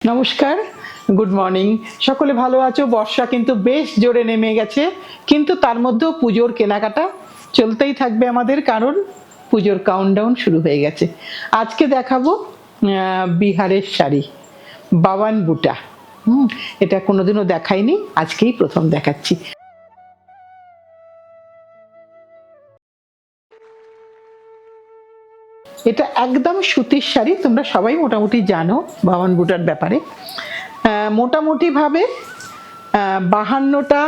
নমস্কার, good morning. সকলে ভালো আছো? বর্ষা কিন্তু বেশ জোরে নেমে গেছে, কিন্তু তার মধ্যেও পুজোর কেনাকাটা চলতেই থাকবে আমাদের, কারণ পুজোর কাউন্টডাউন শুরু হয়ে গেছে। আজকে দেখাবো বিহারের শাড়ি, বাওয়ান বুটা। এটা কোনোদিনও দেখাইনি, আজকেই প্রথম দেখাচ্ছি। এটা একদম সুতির শাড়ি, তোমরা সবাই মোটামুটি জানো বাওয়ান বুটার ব্যাপারে। মোটামুটি ভাবে 52টা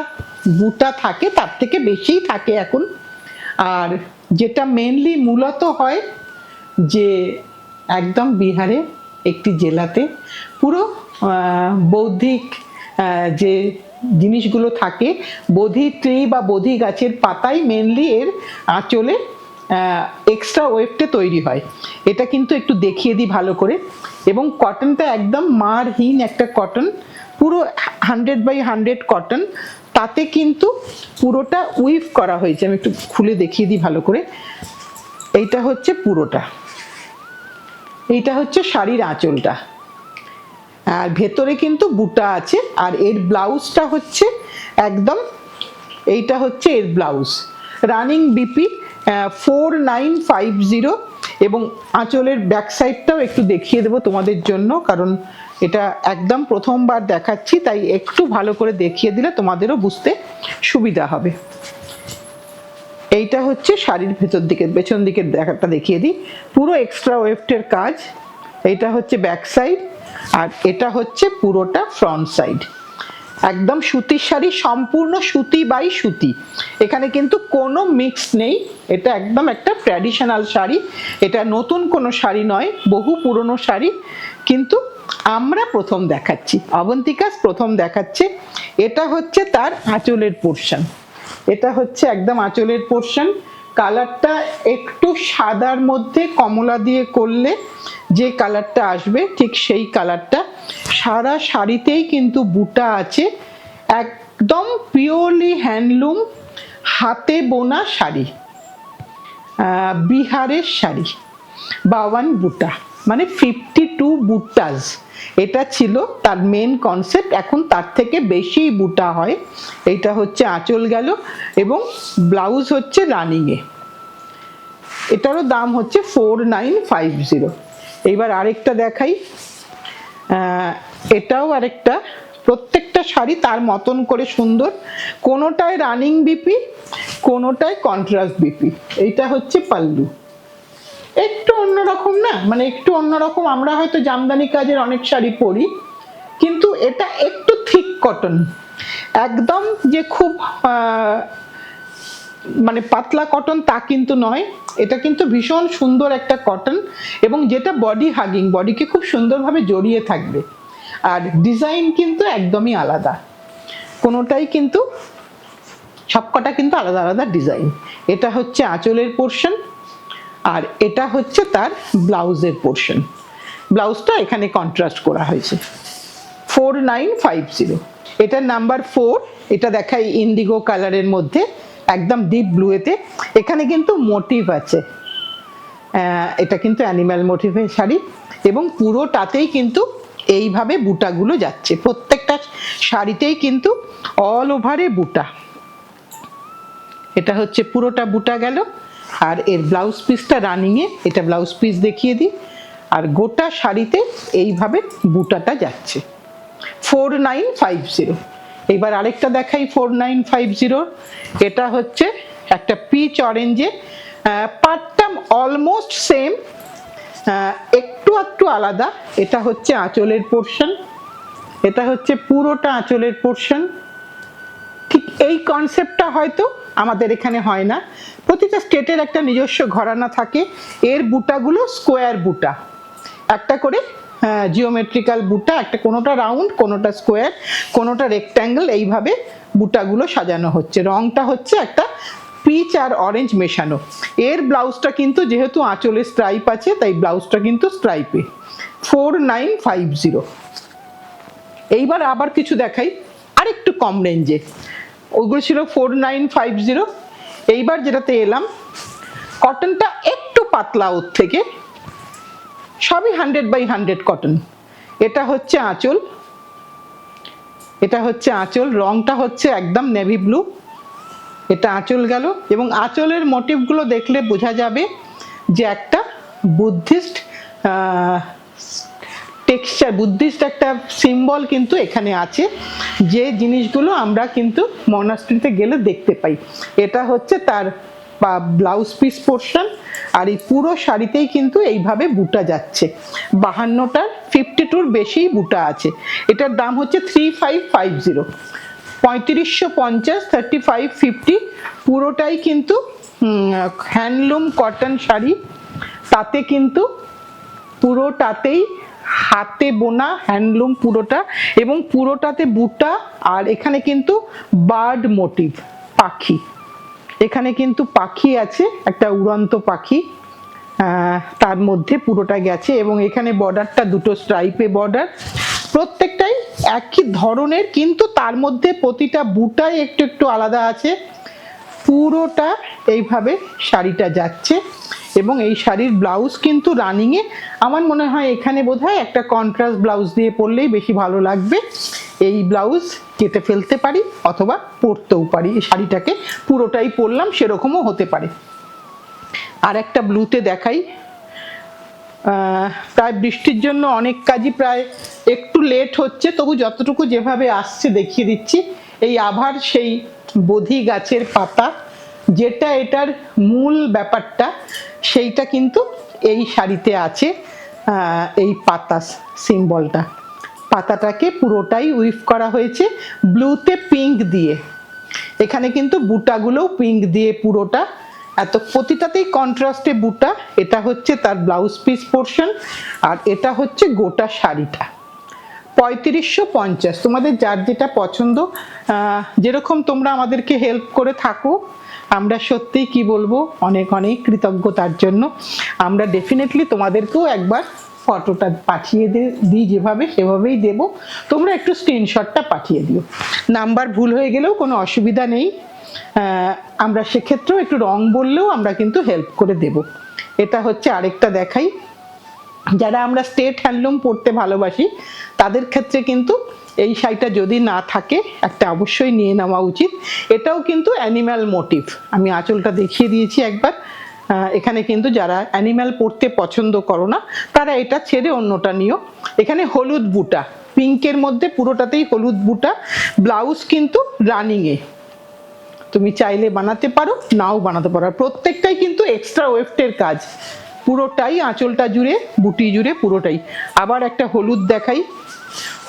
বুটা থাকে, তার থেকে বেশিই থাকে এখন। আর যেটা মেনলি মূলত হয় যে একদম বিহারে একটি জেলাতে পুরো বৌদ্ধিক যে জিনিসগুলো থাকে, বোধি ট্রি বা বোধি গাছের পাতাই মেনলি এর আঁচলে এক্সট্রা ওয়েফটে তৈরি হয়। এটা কিন্তু একটু দেখিয়ে দিই ভালো করে। এবং কটনটা একদম মারহীন একটা কটন, পুরো 100/100 কটন। তাতে কিন্তু পুরোটা উইভ করা হয়েছে। আমি একটু খুলে দেখিয়ে দিই ভালো করে। এইটা হচ্ছে পুরোটা, এইটা হচ্ছে শাড়ির আঁচলটা, আর ভেতরে কিন্তু বুটা আছে। আর এর ব্লাউজটা হচ্ছে একদম, এইটা হচ্ছে এর ব্লাউজ, রানিং বিপি 4950। এবং আঁচলের ব্যাক সাইডটাও একটু দেখিয়ে দেবো তোমাদের জন্য, কারণ এটা একদম প্রথমবার দেখাচ্ছি, তাই একটু ভালো করে দেখিয়ে দিলে তোমাদেরও বুঝতে সুবিধা হবে। এইটা হচ্ছে শাড়ির ভেতর দিকে, পেছন দিকের দেখাটা দেখিয়ে দিই, পুরো এক্সট্রা ওয়েফটের কাজ। এইটা হচ্ছে ব্যাক সাইড, আর এটা হচ্ছে পুরোটা ফ্রন্ট সাইড। একদম সুতির শাড়ি, সম্পূর্ণ সুতি বাই সুতি, এখানে কিন্তু কোনো মিক্স নেই। এটা একদম একটা ট্র্যাডিশনাল শাড়ি, এটা নতুন কোনো শাড়ি নয়, বহু পুরনো শাড়ি, কিন্তু আমরা প্রথম দেখাচ্ছি, অবন্তিকাস প্রথম দেখাচ্ছে। এটা হচ্ছে তার আঁচলের পোর্শন, এটা হচ্ছে একদম আঁচলের পোর্শন। কালারটা একটু সাদার মধ্যে কমলা দিয়ে করলে যে কালারটা আসবে, ঠিক সেই কালারটা। সারা শাড়িতেই কিন্তু বুটা আছে, একদম পিওরলি হ্যান্ডলুম, হাতে বোনা শাড়ি, বিহারের শাড়ি। বাওয়ান বুটা মানে 52 বুটাস, এটা ছিল তার মেন কনসেপ্ট। এখন তার থেকে বেশি বুটা হয়। এইটা হচ্ছে আঁচল গেল, এবং ব্লাউজ হচ্ছে রানিংয়ে। এটারও দাম হচ্ছে 4950। এইবার আরেকটা দেখাই, এটাও আরেকটা, প্রত্যেকটা শাড়ি তার মতন করে সুন্দর, কোনোটায় রানিং বিপি, কোনোটায় কন্ট্রাস্ট বিপি। এইটা হচ্ছে পাল্লু, একটু অন্যরকম না, মানে একটু অন্যরকম। আমরা হয়তো জামদানি কাজের অনেক শাড়ি পরি, কিন্তু এটা একটু থিক কটন, একদম যে খুব মানে পাতলা কটন তা কিন্তু নয়। এটা কিন্তু ভীষণ সুন্দর একটা কটন, এবং যেটা বডি হাগিং, বডিকে খুব সুন্দরভাবে জড়িয়ে থাকবে। আর ডিজাইন কিন্তু একদমই আলাদা, কোনোটাই কিন্তু, সবকটা কিন্তু আলাদা আলাদা ডিজাইন। এটা হচ্ছে আঁচলের পোর্শন, আর এটা হচ্ছে তার ব্লাউজের পোর্শন। ব্লাউজটা এখানে কন্ট্রাস্ট করা হয়েছে। 4950। এটা নাম্বার 4। এটা দেখাই ইন্ডিগো কালারের মধ্যে, একদম ডিপ ব্লুয়েতে। এখানে কিন্তু মোটিভ আছে, এটা কিন্তু অ্যানিম্যাল মোটিভের শাড়ি, এবং পুরোটাতেই কিন্তু এইভাবে বুটাগুলো যাচ্ছে। প্রত্যেকটা শাড়িতেই কিন্তু অল ওভারে বুটা। এটা হচ্ছে পুরোটা বুটা গেল, আর এর ব্লাউজ পিসটা রানিংয়ে, এটা ব্লাউজ পিস দেখিয়ে দিই। আর গোটা শাড়িতে এইভাবে বুটাটা যাচ্ছে। 4950। এইবার আরেকটা দেখাই 4950। এটা হচ্ছে একটা পিচ অরেঞ্জে, পাটটা অলমোস্ট সেম, একটু একটু আলাদা। এটা হচ্ছে আঁচলের পোর্শন, এটা হচ্ছে পুরোটা আঁচলের পোর্শন। ঠিক এই কনসেপ্টটা হয়তো আমাদের এখানে হয় না, প্রতিটা স্টেটের একটা নিজস্ব ঘরানা থাকে। এর বুটাগুলো স্কোয়ার বুটা, একটা করে জিওমেট্রিক্যাল বুটা, একটা কোনোটা রাউন্ড, কোনোটা স্কোয়ার, কোনোটা রেক্ট্যাঙ্গেল, এইভাবে বুটাগুলো সাজানো হচ্ছে। রংটা হচ্ছে একটা পিচ আর অরেঞ্জ মেশানো। এর ব্লাউজটা কিন্তু যেহেতু আঁচলে স্ট্রাইপ আছে, তাই ব্লাউজটা কিন্তু স্ট্রাইপে। 4950। এইবার আবার কিছু দেখাই আরেকটু কম রেঞ্জে, ওইগুলো ছিল 4950। এইবার যেটাতে এলাম, কটনটা একটু পাতলা ওর থেকে, সবই 100/100 কটন। এটা হচ্ছে আঁচল, এটা হচ্ছে আঁচল, রংটা হচ্ছে একদম নেভি ব্লু। এটা আঁচল গেল, এবং আঁচলের মোটিভগুলো দেখলে বোঝা যাবে যে একটা বুদ্ধিস্ট টেক্সচার, বুদ্ধিস্ট একটা সিম্বল কিন্তু এখানে আছে, যে জিনিসগুলো আমরা কিন্তু মনাস্ট্রিতে গেলে দেখতে পাই। এটা হচ্ছে তার ব্লাউজ পিস পোর্শন, আর এই পুরো শাড়িতেই কিন্তু এইভাবে বুটা যাচ্ছে। 52টার 52-র বেশি বুটা আছে। এটার দাম হচ্ছে 3550, 3550, 3550। পুরোটাই কিন্তু হ্যান্ডলুম কটন শাড়ি, তাতে কিন্তু পুরোটাতেই হাতে বোনা হ্যান্ডলুম পুরোটা, এবং পুরোটাতে বুটা। আর এখানে কিন্তু বার্ড মোটিভ, পাখি, এখানে কিন্তু পাখি আছে, একটা উড়ন্ত পাখি তার মধ্যে পুরোটা গেছে। এবং এখানে বর্ডারটা দুটো স্ট্রাইপে বর্ডার, প্রত্যেকটাই একই ধরনের, কিন্তু তার মধ্যে প্রতিটা বুটাই একটু একটু আলাদা আছে। পুরোটা এইভাবে শাড়িটা যাচ্ছে, এবং এই শাড়ির ব্লাউজ কিন্তু রানিংয়ে, আমার মনে হয় এখানে বোধহয় একটা কন্ট্রাস্ট ব্লাউজ দিয়ে পরলেই বেশি ভালো লাগবে। এই ব্লাউজ কেটে ফেলতে পারি অথবা পরতেও পারি, এই শাড়িটাকে পুরোটাই পরলাম সেরকমও হতে পারে। আর একটা ব্লুতে দেখাই, প্রায় বৃষ্টির জন্য অনেক কাজই প্রায় একটু লেট হচ্ছে, তবু যতটুকু যেভাবে আসছে দেখিয়ে দিচ্ছি। এই আভার সেই বোধি গাছের পাতা, যেটা এটার মূল ব্যাপারটা, সেইটা কিন্তু এই শাড়িতে আছে। এই পাতা সিম্বলটা, পাতাটাকে পুরোটাই উইভ করা হয়েছে ব্লুতে পিঙ্ক দিয়ে। এখানে কিন্তু বুটাগুলোও পিঙ্ক দিয়ে পুরোটা, এত প্রতিটাতেই কন্ট্রাস্টে বুটা। এটা হচ্ছে তার ব্লাউজ পিস পোর্শন, আর এটা হচ্ছে গোটা শাড়িটা। 3550। তোমাদের যার যেটা পছন্দ, যেরকম তোমরা আমাদেরকে হেল্প করে থাকো, আমরা সত্যিই কি বলবো, অনেক অনেক কৃতজ্ঞ তার জন্য। আমরা ডেফিনেটলি তোমাদেরকেও একবার ফটোটা পাঠিয়ে দিই, যেভাবে সেভাবেই দেব। তোমরা একটু স্ক্রিনশটটা পাঠিয়ে দিও, নাম্বার ভুল হয়ে গেলেও কোনো অসুবিধা নেই। আমরা সেক্ষেত্রেও একটু রং বললেও আমরা কিন্তু হেল্প করে দেব। এটা হচ্ছে আরেকটা দেখাই, যারা আমরা স্টেট হ্যান্ডলুম পরতে ভালোবাসি তাদের ক্ষেত্রে কিন্তু এই শাড়িটা যদি না থাকে একটা অবশ্যই নিয়ে নেওয়া উচিত। এটাও কিন্তু অ্যানিম্যাল মোটিভ, আমি আঁচলটা দেখিয়ে দিয়েছি একবার। এখানে কিন্তু যারা অ্যানিম্যাল পরতে পছন্দ করো না তারা এটা ছেড়ে অন্যটা নিও। এখানে হলুদ বুটা, পিঙ্কের মধ্যে পুরোটাতেই হলুদ বুটা। ব্লাউজ কিন্তু রানিংয়ে, তুমি চাইলে বানাতে পারো, নাও বানাতে পারো। প্রত্যেকটাই কিন্তু এক্সট্রা ওয়েফটের কাজ, পুরোটাই আঁচলটা জুড়ে, বুটি জুড়ে পুরোটাই। আবার একটা হলুদ দেখাই,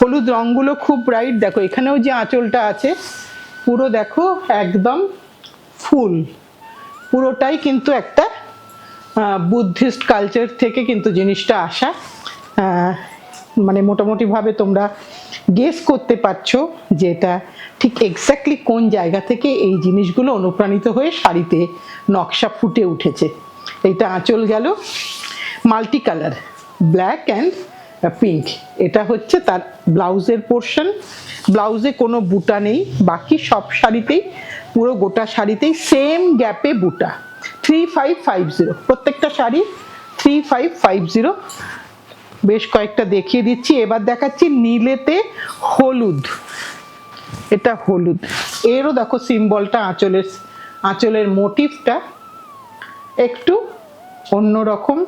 হলুদ রঙগুলো খুব ব্রাইট। দেখো এখানেও যে আঁচলটা আছে পুরো দেখো একদম ফুল, পুরোটাই কিন্তু একটা বুদ্ধিস্ট কালচার থেকে কিন্তু জিনিসটা আসা। মানে মোটামুটিভাবে তোমরা গেস করতে পারছো যে এটা ঠিক এক্স্যাক্টলি কোন জায়গা থেকে এই জিনিসগুলো অনুপ্রাণিত হয়ে শাড়িতে নকশা ফুটে উঠেছে। এইটা আঁচল গেল, multi colour, black and pink. এটা হচ্ছে তার ব্লাউজের পোর্শন। ব্লাউজে কোনো বুটা নেই, বাকি সব শাড়িতেই, পুরো গোটা শাড়িতেই সেম গ্যাপে বুটা। 3550, প্রত্যেকটা শাড়ি 3550। বেশ কয়েকটা দেখিয়ে দিচ্ছি। এবার দেখাচ্ছি নীলেতে হলুদ, এটা হলুদ, এরও দেখো সিম্বলটা, আঁচলের মোটিভটা একটু অন্যরকম।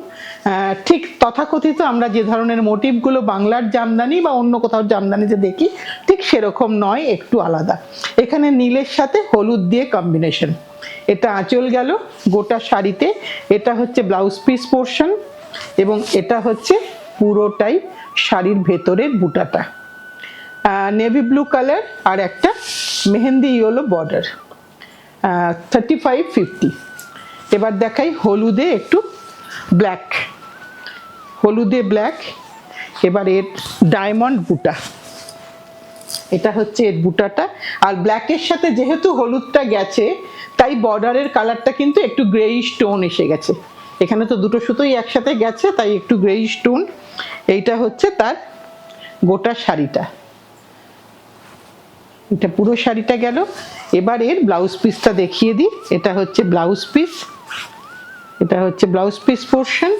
ঠিক তথাকথিত আমরা যে ধরনের মোটিভগুলো বাংলার জামদানি বা অন্য কোথাও জামদানিতে দেখি ঠিক সেরকম নয়, একটু আলাদা। এখানে নীলের সাথে হলুদ দিয়ে কম্বিনেশন। এটা আঁচল গেল গোটা শাড়িতে। এটা হচ্ছে ব্লাউজ পিস পোর্শন, এবং এটা হচ্ছে পুরোটাই শাড়ির ভেতরের বুটাটা। নেভি ব্লু কালার আর একটা মেহেন্দি ইয়েলো বর্ডার। 3550। এবার দেখাই হলুদে একটু ব্ল্যাক, হলুদে ব্ল্যাক। এবার এর ডায়মন্ড বুটা, এটা হচ্ছে এর বুটাটা। আর ব্ল্যাকের সাথে যেহেতু হলুদটা গেছে তাই বর্ডারের কালারটা কিন্তু একটু গ্রেইশ টোন এসে গেছে। এখানে তো দুটো সুতোই একসাথে গেছে তাই একটু গ্রেইশ টোন। এইটা হচ্ছে তার গোটা শাড়িটা, এটা পুরো শাড়িটা গেল। এবার এর ব্লাউজ পিসটা দেখিয়ে দিই। এটা হচ্ছে ব্লাউজ পিস, এটা হচ্ছে ব্লাউজ পিস পোর্শন,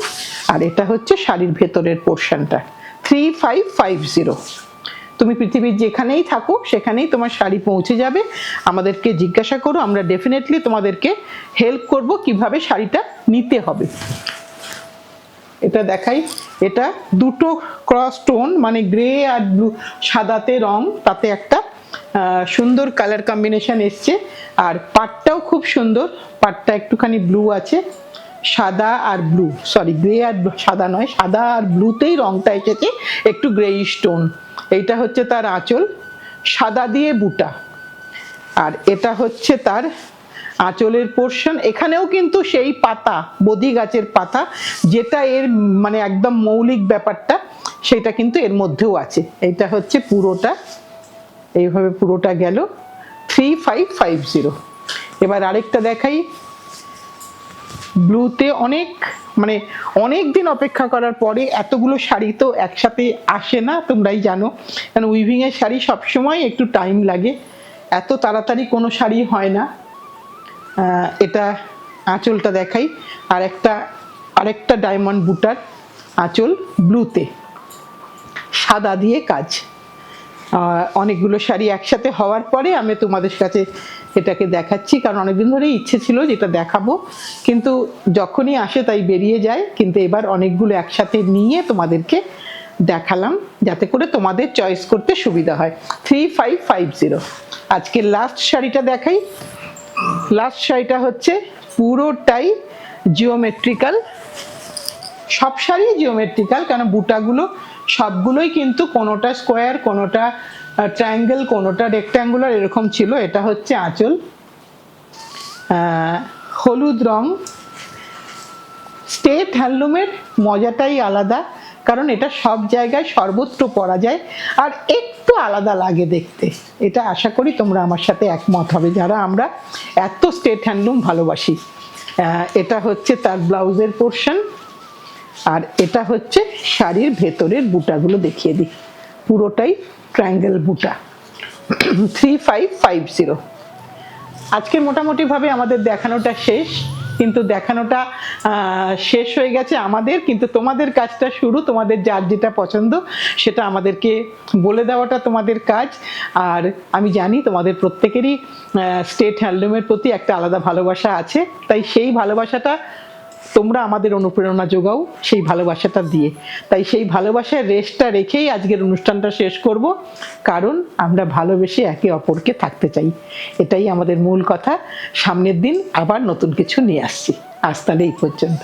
আর এটা হচ্ছে শাড়ির ভেতরের পোর্শনটা। 3550। তুমি পৃথিবীর যেখানেই থাকো সেখানেই তোমার শাড়ি পৌঁছে যাবে। আমাদেরকে জিজ্ঞাসা করো, আমরা ডেফিনেটলি তোমাদেরকে হেল্প করব কিভাবে শাড়িটা নিতে হবে। এটা দেখাই, এটা দুটো ক্রস টোন, মানে গ্রে আর ব্লু, সাদাতে রং, তাতে একটা সুন্দর কালার কম্বিনেশন এসছে। আর পাটটাও খুব সুন্দর, পাটটা একটুখানি ব্লু আছে, সাদা আর ব্লু, সরি গ্রে আর সাদা নয়, সাদা আর ব্লুতেই রংটা এসেছে, একটু গ্রেইশ টোন। এইটা হচ্ছে তার আঁচল, সাদা দিয়ে বুটা। আর এটা হচ্ছে তার আঁচলের পোর্শন। এখানেও কিন্তু সেই পাতা, বোধি গাছের পাতা, যেটা এর মানে একদম মৌলিক ব্যাপারটা, সেটা কিন্তু এর মধ্যেও আছে। এটা হচ্ছে পুরোটা, এইভাবে পুরোটা গেল 3550। এবার আরেকটা দেখাই, ব্লুতে অনেক মানে অনেক দিন অপেক্ষা করার পরে এতগুলো শাড়ি তো একসাথে আসে না, তোমরাই জানো, কারণ উইভিংয়ের শাড়ি সবসময় একটু টাইম লাগে, এত তাড়াতাড়ি কোনো শাড়ি হয় না। এটা আঁচলটা দেখাই, আরেকটা ডায়মন্ড বুটার আঁচল, ব্লুতে সাদা দিয়ে কাজ। অনেকগুলো শাড়ি একসাথে হওয়ার পরে আমি তোমাদের কাছে এটাকে দেখাচ্ছি, কারণ অনেকদিন ধরেই ইচ্ছে ছিল যেটা দেখাবো, কিন্তু যখনই আসে তাই বেরিয়ে যায়। কিন্তু এবার অনেকগুলো একসাথে নিয়ে তোমাদেরকে দেখালাম, যাতে করে তোমাদের চয়েস করতে সুবিধা হয়। 3550। আজকে লাস্ট শাড়িটা দেখাই। লাস্ট শাড়িটা হচ্ছে পুরোটাই জিওমেট্রিক্যাল, সব শাড়ি জিওমেট্রিক্যাল, কারণ বুটাগুলো সবগুলোই কিন্তু কোনোটা স্কোয়ার, কোনোটা ট্রায়াঙ্গেল, কোনোটা রেক্ট্যাঙ্গুলার, এরকম ছিল। এটা হচ্ছে আঁচল, হলুদ রং। স্টেট হ্যান্ডলুমের মজাটাই আলাদা, কারণ এটা সব জায়গায় সর্বত্র পরা যায়, আর একটু আলাদা লাগে দেখতে। এটা আশা করি তোমরা আমার সাথে একমত হবে, যারা আমরা এত স্টেট হ্যান্ডলুম ভালোবাসি। এটা হচ্ছে তার ব্লাউজের পোর্শন, আর এটা হচ্ছে শাড়ির ভেতরের বুটাগুলো দেখিয়ে দিই, পুরোটাই ট্রায়াঙ্গেল বুটা। 3550। আজকে মোটামুটিভাবে আমাদের দেখানোটা শেষ, কিন্তু দেখানোটা শেষ হয়ে গেছে আমাদের, কিন্তু তোমাদের কাজটা শুরু। তোমাদের যার যেটা পছন্দ সেটা আমাদেরকে বলে দেওয়াটা তোমাদের কাজ। আর আমি জানি তোমাদের প্রত্যেকেরই স্টেট হ্যান্ডলুমের প্রতি একটা আলাদা ভালোবাসা আছে, তাই সেই ভালোবাসাটা তোমরা আমাদের অনুপ্রেরণা যোগাও সেই ভালোবাসাটা দিয়ে। তাই সেই ভালোবাসার রেশটা রেখেই আজকের অনুষ্ঠানটা শেষ করব, কারণ আমরা ভালোবেসে একে অপরকে থাকতে চাই, এটাই আমাদের মূল কথা। সামনের দিন আবার নতুন কিছু নিয়ে আসছি। আজ তাহলে এই পর্যন্ত।